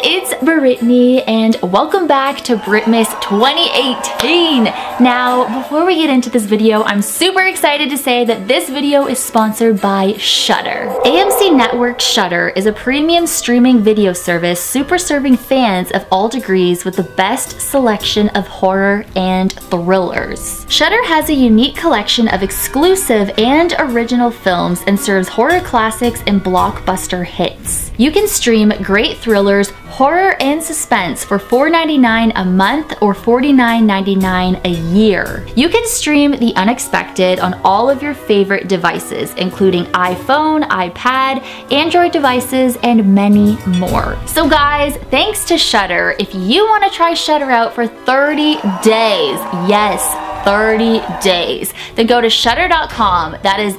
it's Brittany and welcome back to Britmas 2018. Now, before we get into this video, I'm super excited to say that this video is sponsored by Shudder. AMC Network Shudder is a premium streaming video service super serving fans of all degrees with the best selection of horror and thrillers. Shudder has a unique collection of exclusive and original films and serves horror classics and blockbuster hits. You can stream great thrillers, horror, and suspense for $4.99 a month or $49.99 a year. You can stream the unexpected on all of your favorite devices, including iPhone, iPad, Android devices, and many more. So guys, thanks to Shudder, if you want to try Shudder out for 30 days, yes, 30 days, then go to shudder.com. That is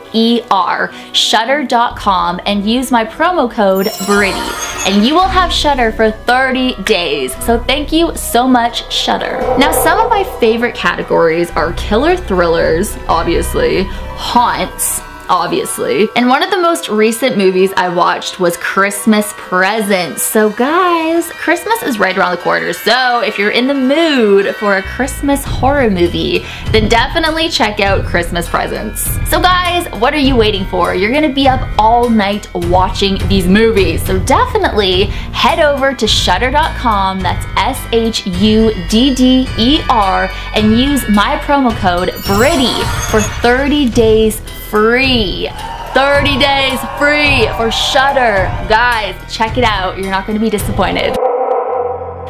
SHUDDER, shudder.com, and use my promo code Brittany, and you will have Shudder for 30 days. So thank you so much, Shudder. Now, some of my favorite categories are killer thrillers, obviously, haunts, obviously. And one of the most recent movies I watched was Christmas Presents. So guys, Christmas is right around the corner. So if you're in the mood for a Christmas horror movie, then definitely check out Christmas Presents. So guys, what are you waiting for? You're gonna be up all night watching these movies. So definitely head over to shudder.com, that's SHUDDER, and use my promo code Brittany for 30 days free. 30 days free for Shudder. Guys, check it out. You're not going to be disappointed.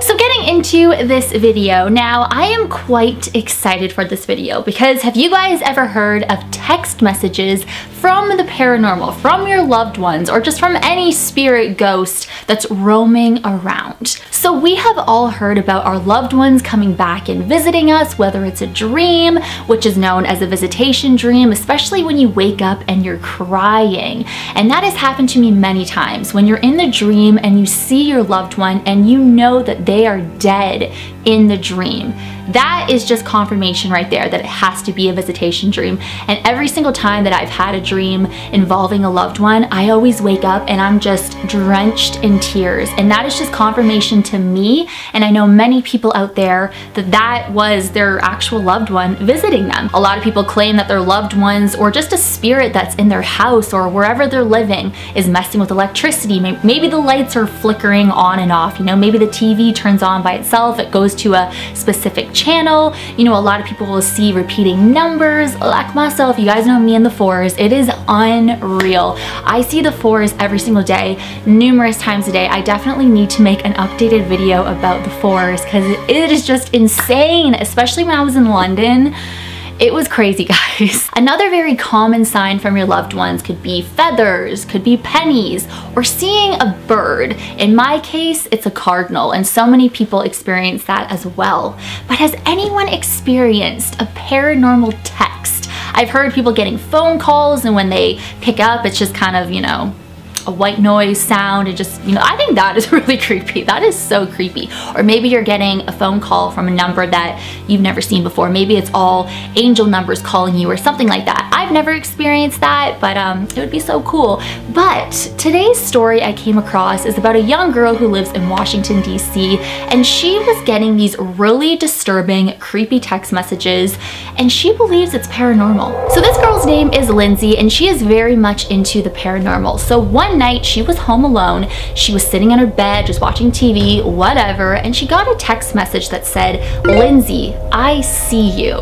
So getting into this video, now I am quite excited for this video because have you guys ever heard of text messages from the paranormal, from your loved ones, or just from any spirit ghost that's roaming around? So we have all heard about our loved ones coming back and visiting us, whether it's a dream, which is known as a visitation dream, especially when you wake up and you're crying. And that has happened to me many times, when you're in the dream and you see your loved one and you know that they are dead in the dream. That is just confirmation right there that it has to be a visitation dream. And every single time that I've had a dream involving a loved one, I always wake up and I'm just drenched in tears. And that is just confirmation to me, and I know many people out there, that that was their actual loved one visiting them. A lot of people claim that their loved ones, or just a spirit that's in their house or wherever they're living, is messing with electricity. Maybe the lights are flickering on and off, you know, maybe the TV turns on by itself, it goes to a specific channel. You know, a lot of people will see repeating numbers. Like myself, you guys know me and the fours. It is unreal. I see the fours every single day, numerous times a day. I definitely need to make an updated video about the fours because it is just insane, especially when I was in London. It was crazy, guys. Another very common sign from your loved ones could be feathers, could be pennies, or seeing a bird. In my case, it's a cardinal, and so many people experience that as well. But has anyone experienced a paranormal text? I've heard people getting phone calls, and when they pick up, it's just kind of, you know, a white noise sound, and just, you know, I think that is really creepy. That is so creepy. Or maybe you're getting a phone call from a number that you've never seen before. Maybe it's all angel numbers calling you or something like that. I've never experienced that, but it would be so cool. But today's story I came across is about a young girl who lives in Washington, D.C., and she was getting these really disturbing, creepy text messages, and she believes it's paranormal. So this girl's name is Lindsay, and she is very much into the paranormal. So one night she was home alone, she was sitting in her bed just watching TV, whatever, and she got a text message that said, "Lindsay, I see you."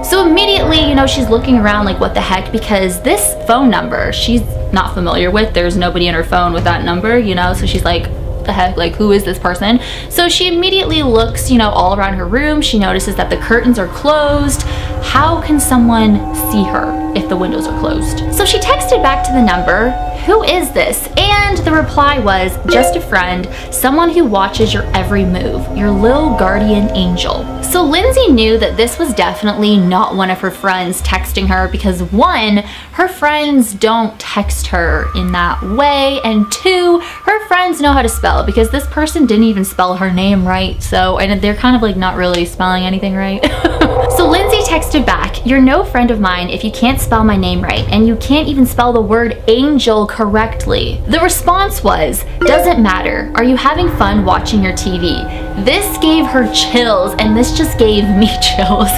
So immediately, you know, she's looking around like, what the heck, because this phone number she's not familiar with, there's nobody in her phone with that number, you know, so she's like, the heck, like, who is this person? So she immediately looks, you know, all around her room. She notices that the curtains are closed. How can someone see her if the windows are closed? So she texted back to the number, "Who is this?" And the reply was, "Just a friend, someone who watches your every move, your little guardian angel." So Lindsay knew that this was definitely not one of her friends texting her, because one, her friends don't text her in that way, and two, her friends know how to spell. tell because this person didn't even spell her name right. So, and they're kind of like not really spelling anything right. So Lindsay texted back, "You're no friend of mine if you can't spell my name right, and you can't even spell the word angel correctly." The response was, "Doesn't matter. Are you having fun watching your TV?" This gave her chills, and this just gave me chills.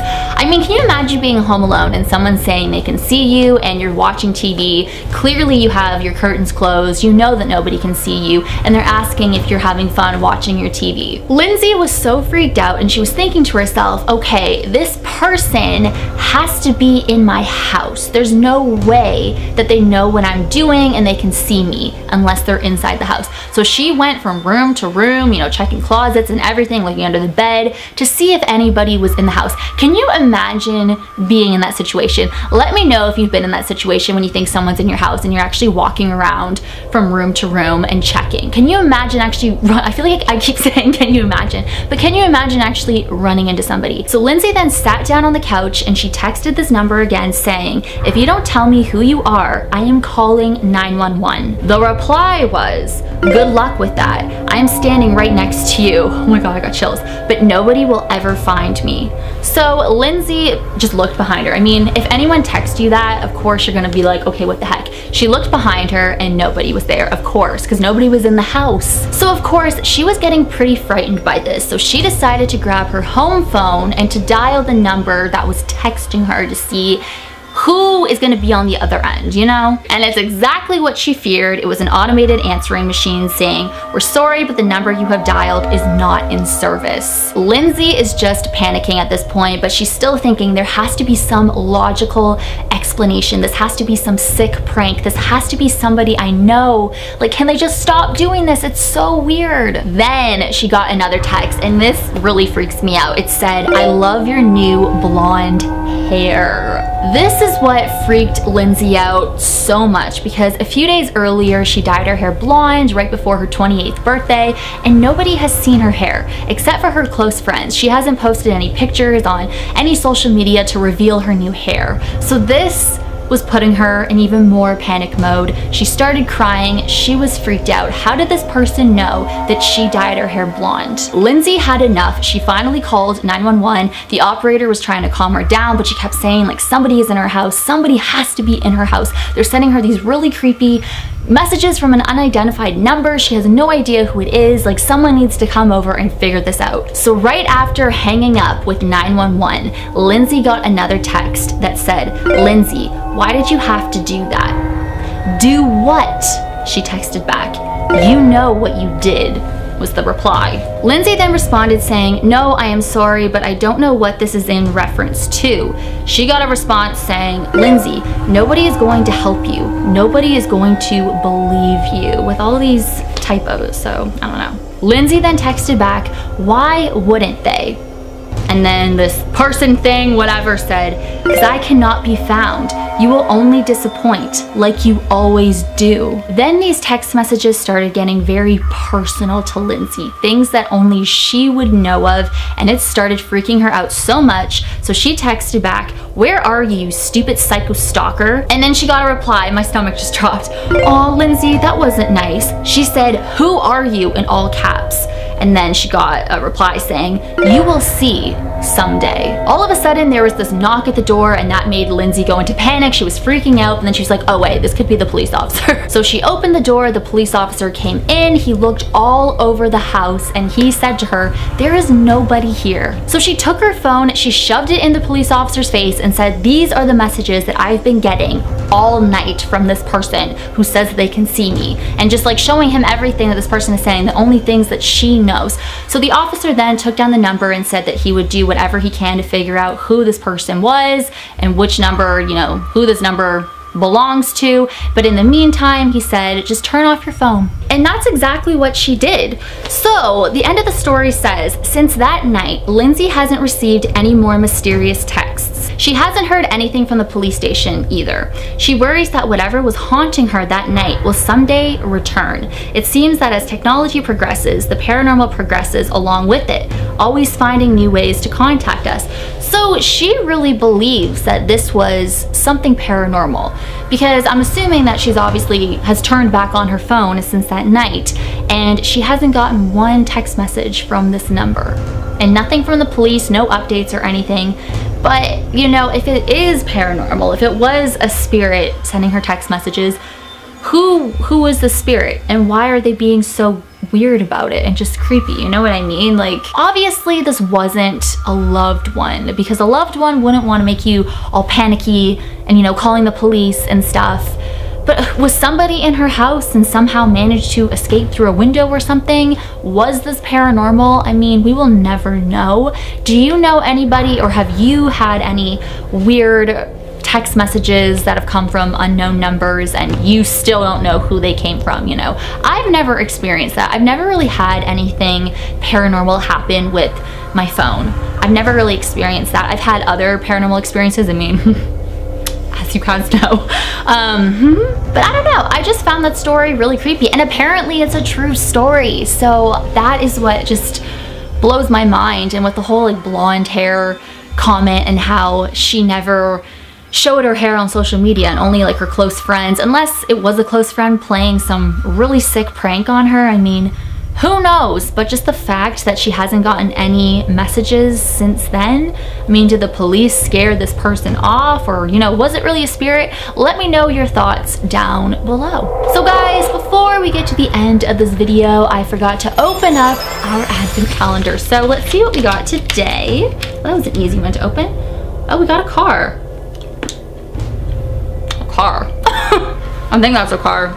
I mean, can you imagine being home alone and someone saying they can see you and you're watching TV? Clearly you have your curtains closed, you know that nobody can see you, and they're asking if you're having fun watching your TV. Lindsay was so freaked out, and she was thinking to herself, okay, this person has to be in my house. There's no way that they know what I'm doing and they can see me unless they're inside the house. So she went from room to room, you know, checking closets and everything, looking under the bed to see if anybody was in the house. Can you imagine being in that situation? Let me know if you've been in that situation when you think someone's in your house and you're actually walking around from room to room and checking. Can you imagine actually, I feel like I keep saying can you imagine, but can you imagine actually running into somebody? So Lindsay then sat down on the couch and she texted this number again saying, "If you don't tell me who you are, I am calling 911. The reply was, "Good luck with that. I am standing right next to you." Oh my God, I got chills. "But nobody will ever find me." So Lindsay just looked behind her. I mean, if anyone texts you that, of course you're gonna be like, okay, what the heck? She looked behind her and nobody was there, of course, because nobody was in the house. So of course, she was getting pretty frightened by this. So she decided to grab her home phone and to dial the number that was texting her to see who is going to be on the other end, you know? And it's exactly what she feared. It was an automated answering machine saying, "We're sorry, but the number you have dialed is not in service." Lindsay is just panicking at this point, but she's still thinking there has to be some logical explanation. This has to be some sick prank. This has to be somebody I know. Like, can they just stop doing this? It's so weird. Then she got another text, and this really freaks me out. It said, "I love your new blonde hair." This is what freaked Lindsay out so much because a few days earlier she dyed her hair blonde right before her 28th birthday, and nobody has seen her hair except for her close friends. She hasn't posted any pictures on any social media to reveal her new hair. So this was putting her in even more panic mode. She started crying. She was freaked out. How did this person know that she dyed her hair blonde? Lindsay had enough. She finally called 911. The operator was trying to calm her down, but she kept saying like somebody is in her house. Somebody has to be in her house. They're sending her these really creepy messages from an unidentified number. She has no idea who it is. Like, someone needs to come over and figure this out. So right after hanging up with 911, Lindsay got another text that said, "Lindsay, why did you have to do that?" "Do what?" she texted back. "You know what you did," was the reply. Lindsay then responded saying, "No, I am sorry, but I don't know what this is in reference to." She got a response saying, "Lindsay, nobody is going to help you. Nobody is going to believe you," with all these typos, so I don't know. Lindsay then texted back, "Why wouldn't they?" And then this person thing, whatever, said, "Because I cannot be found. You will only disappoint, like you always do." Then these text messages started getting very personal to Lindsay, things that only she would know of, and it started freaking her out so much, so she texted back, "Where are you, you stupid psycho stalker?" And then she got a reply. My stomach just dropped. "Aw, Lindsay, that wasn't nice." She said, "Who are you?" in all caps. And then she got a reply saying, "You will see someday." All of a sudden there was this knock at the door, and that made Lindsay go into panic. She was freaking out, and then she was like, oh wait, this could be the police officer. So she opened the door, the police officer came in, he looked all over the house, and he said to her, "There is nobody here." So she took her phone, she shoved it in the police officer's face and said, "These are the messages that I've been getting all night from this person who says they can see me," and just like showing him everything that this person is saying, the only things that she knows. So the officer then took down the number and said that he would do whatever he can to figure out who this person was and which number, you know, who this number belongs to. But in the meantime, he said, just turn off your phone. And that's exactly what she did. So the end of the story says, since that night, Lindsay hasn't received any more mysterious texts. She hasn't heard anything from the police station either. She worries that whatever was haunting her that night will someday return. It seems that as technology progresses, the paranormal progresses along with it, always finding new ways to contact us. So she really believes that this was something paranormal, because I'm assuming that she's obviously has turned back on her phone since that night, and she hasn't gotten one text message from this number. And nothing from the police, no updates or anything. But, you know, if it is paranormal, if it was a spirit sending her text messages, who is the spirit and why are they being so weird about it and just creepy? You know what I mean? Like, obviously this wasn't a loved one, because a loved one wouldn't want to make you all panicky and, you know, calling the police and stuff. But was somebody in her house and somehow managed to escape through a window or something? Was this paranormal? I mean, we will never know. Do you know anybody, or have you had any weird text messages that have come from unknown numbers and you still don't know who they came from, you know? I've never experienced that. I've never really had anything paranormal happen with my phone. I've never really experienced that. I've had other paranormal experiences, I mean, as you guys know. But I don't know, I just found that story really creepy, and apparently it's a true story. So that is what just blows my mind. And with the whole like blonde hair comment and how she never showed her hair on social media and only like her close friends, unless it was a close friend playing some really sick prank on her. I mean, who knows? But just the fact that she hasn't gotten any messages since then, I mean, did the police scare this person off, or, you know, was it really a spirit? Let me know your thoughts down below. So guys, before we get to the end of this video, I forgot to open up our advent calendar. So let's see what we got today. Well, that was an easy one to open. Oh, we got a car. I think that's a car.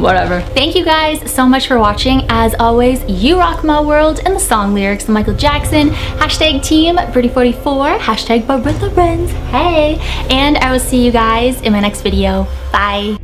Whatever. Thank you guys so much for watching. As always, you rock my world, and the song lyrics of Michael Jackson. Hashtag team Britty44, hashtag Barbara Lorenz. Hey, and I will see you guys in my next video. Bye.